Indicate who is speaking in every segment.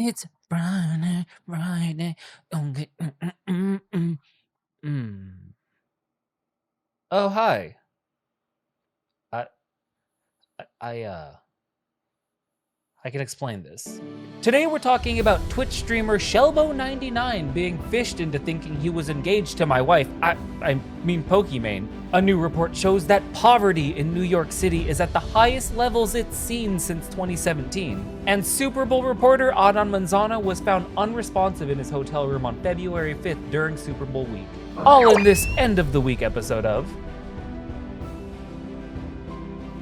Speaker 1: It's Friday, Friday. Okay. Oh, hi. I, I, I, uh, I can explain this. Today we're talking about Twitch streamer Shelbo99 being fished into thinking he was engaged to my wife, I mean Pokimane. A new report shows that poverty in New York City is at the highest levels it's seen since 2017. And Super Bowl reporter Adan Manzano was found unresponsive in his hotel room on February 5th during Super Bowl week. All in this end of the week episode of...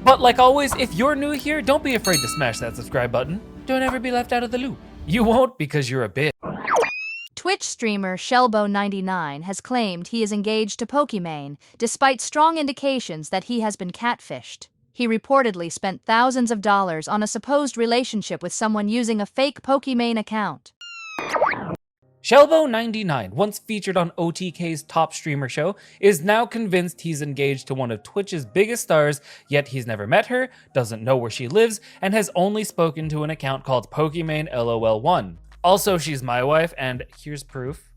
Speaker 1: But like always, if you're new here, don't be afraid to smash that subscribe button. Don't ever be left out of the loop. You won't because you're a bitch.
Speaker 2: Twitch streamer Shelbo99 has claimed he is engaged to Pokimane, despite strong indications that he has been catfished. He reportedly spent thousands of dollars on a supposed relationship with someone using a fake Pokimane account.
Speaker 1: Shelbo99, once featured on OTK's top streamer show, is now convinced he's engaged to one of Twitch's biggest stars, yet he's never met her, doesn't know where she lives, and has only spoken to an account called Pokimane LOL1. Also, she's my wife, and here's proof.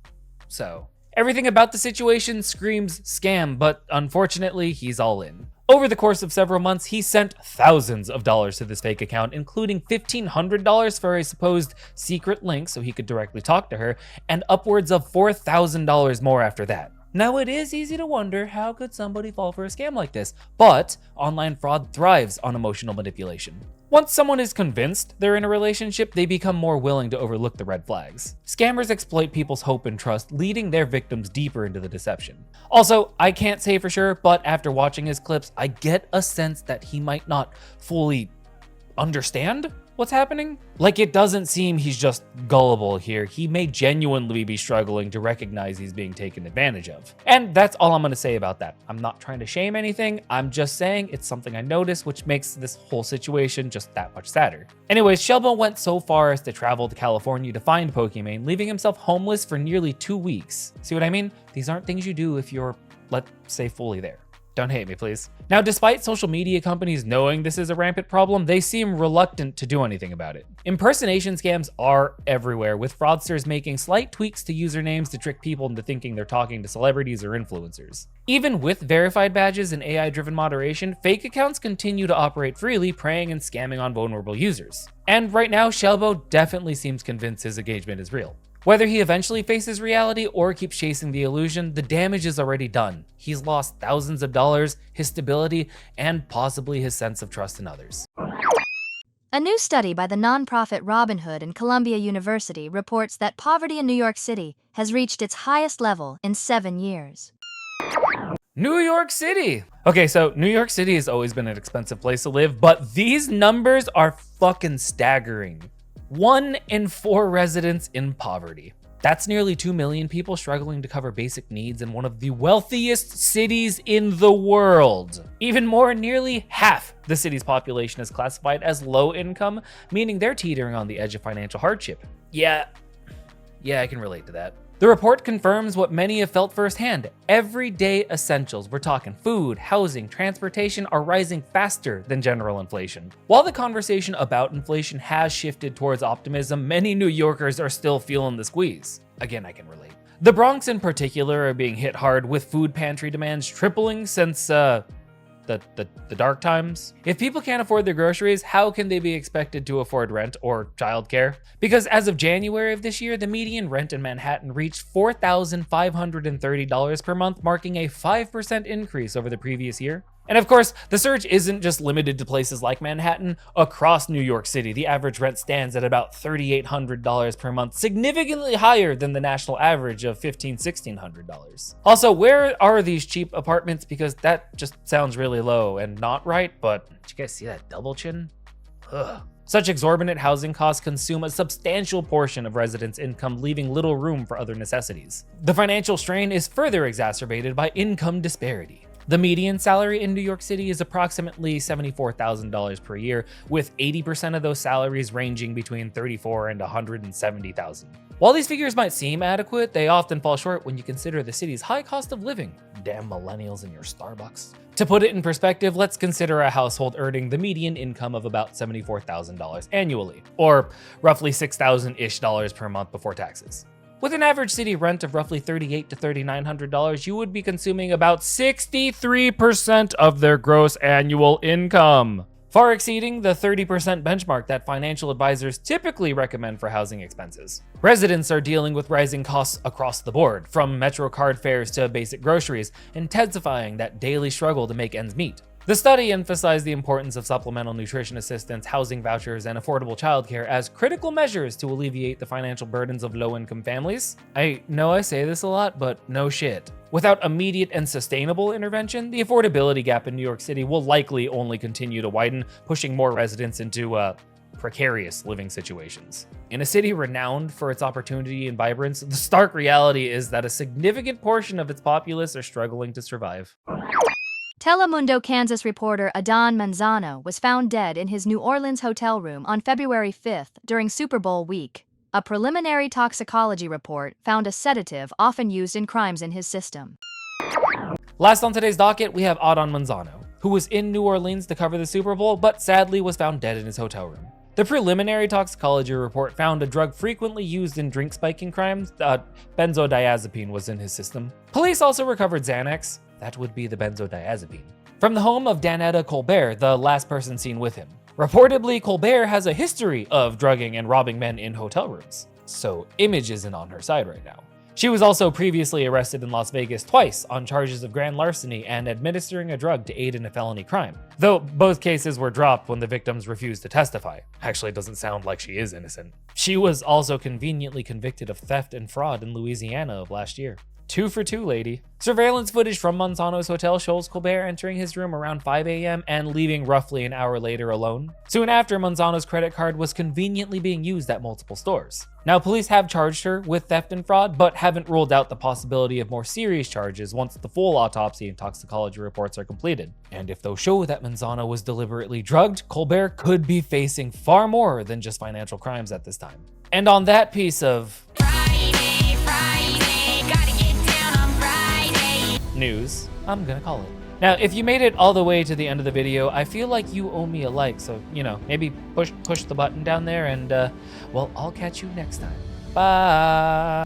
Speaker 1: So, everything about the situation screams scam, but unfortunately, he's all in. Over the course of several months, he sent thousands of dollars to this fake account, including $1,500 for a supposed secret link so he could directly talk to her, and upwards of $4,000 more after that. Now, it is easy to wonder how could somebody fall for a scam like this, but online fraud thrives on emotional manipulation. Once someone is convinced they're in a relationship, they become more willing to overlook the red flags. Scammers exploit people's hope and trust, leading their victims deeper into the deception. Also, I can't say for sure, but after watching his clips, I get a sense that he might not fully understand what's happening. Like, it doesn't seem he's just gullible here. He may genuinely be struggling to recognize he's being taken advantage of. And that's all I'm gonna say about that. I'm not trying to shame anything. I'm just saying it's something I noticed, which makes this whole situation just that much sadder. Anyways, Shelbo went so far as to travel to California to find Pokimane, leaving himself homeless for nearly 2 weeks. See what I mean? These aren't things you do if you're, let's say, fully there. Don't hate me, please. Now, despite social media companies knowing this is a rampant problem, they seem reluctant to do anything about it. Impersonation scams are everywhere, with fraudsters making slight tweaks to usernames to trick people into thinking they're talking to celebrities or influencers. Even with verified badges and AI-driven moderation, fake accounts continue to operate freely, preying and scamming on vulnerable users. And right now, Shelbo definitely seems convinced his engagement is real. Whether he eventually faces reality or keeps chasing the illusion, the damage is already done. He's lost thousands of dollars, his stability, and possibly his sense of trust in others.
Speaker 2: A new study by the nonprofit Robinhood and Columbia University reports that poverty in New York City has reached its highest level in 7 years.
Speaker 1: New York City! Okay, so New York City has always been an expensive place to live, but these numbers are fucking staggering. 1 in 4 residents in poverty. That's nearly 2 million people struggling to cover basic needs in one of the wealthiest cities in the world. Even more, nearly half the city's population is classified as low income, meaning they're teetering on the edge of financial hardship. Yeah, I can relate to that. The report confirms what many have felt firsthand. Everyday essentials, we're talking food, housing, transportation, are rising faster than general inflation. While the conversation about inflation has shifted towards optimism, many New Yorkers are still feeling the squeeze. Again, I can relate. The Bronx in particular are being hit hard, with food pantry demands tripling since the dark times. If people can't afford their groceries, how can they be expected to afford rent or childcare? Because as of January of this year, the median rent in Manhattan reached $4,530 per month, marking a 5% increase over the previous year. And of course, the surge isn't just limited to places like Manhattan. Across New York City, the average rent stands at about $3,800 per month, significantly higher than the national average of $1,600. Also, where are these cheap apartments? Because that just sounds really low and not right, but did you guys see that double chin? Ugh. Such exorbitant housing costs consume a substantial portion of residents' income, leaving little room for other necessities. The financial strain is further exacerbated by income disparity. The median salary in New York City is approximately $74,000 per year, with 80% of those salaries ranging between $34,000 and $170,000. While these figures might seem adequate, they often fall short when you consider the city's high cost of living. Damn millennials in your Starbucks. To put it in perspective, let's consider a household earning the median income of about $74,000 annually, or roughly $6,000-ish per month before taxes. With an average city rent of roughly $3,800 to $3,900, you would be consuming about 63% of their gross annual income, far exceeding the 30% benchmark that financial advisors typically recommend for housing expenses. Residents are dealing with rising costs across the board, from Metro card fares to basic groceries, intensifying that daily struggle to make ends meet. The study emphasized the importance of supplemental nutrition assistance, housing vouchers, and affordable childcare as critical measures to alleviate the financial burdens of low-income families. I know I say this a lot, but no shit. Without immediate and sustainable intervention, the affordability gap in New York City will likely only continue to widen, pushing more residents into precarious living situations. In a city renowned for its opportunity and vibrance, the stark reality is that a significant portion of its populace are struggling to survive.
Speaker 2: Telemundo Kansas reporter Adan Manzano was found dead in his New Orleans hotel room on February 5th during Super Bowl week. A preliminary toxicology report found a sedative often used in crimes in his system.
Speaker 1: Last on today's docket, we have Adan Manzano, who was in New Orleans to cover the Super Bowl, but sadly was found dead in his hotel room. The preliminary toxicology report found a drug frequently used in drink spiking crimes. Benzodiazepine was in his system. Police also recovered Xanax, that would be the benzodiazepine, from the home of Danetta Colbert, the last person seen with him. Reportedly, Colbert has a history of drugging and robbing men in hotel rooms, so image isn't on her side right now. She was also previously arrested in Las Vegas twice on charges of grand larceny and administering a drug to aid in a felony crime, though both cases were dropped when the victims refused to testify. Actually, it doesn't sound like she is innocent. She was also conveniently convicted of theft and fraud in Louisiana of last year. 2 for 2, lady. Surveillance footage from Manzano's hotel shows Colbert entering his room around 5 a.m. and leaving roughly an hour later alone. Soon after, Manzano's credit card was conveniently being used at multiple stores. Now, police have charged her with theft and fraud, but haven't ruled out the possibility of more serious charges once the full autopsy and toxicology reports are completed. And if those show that Manzano was deliberately drugged, Colbert could be facing far more than just financial crimes at this time. And on that piece of news, I'm gonna call it. Now, if you made it all the way to the end of the video, I feel like you owe me a like, so, maybe push the button down there and, well, I'll catch you next time. Bye!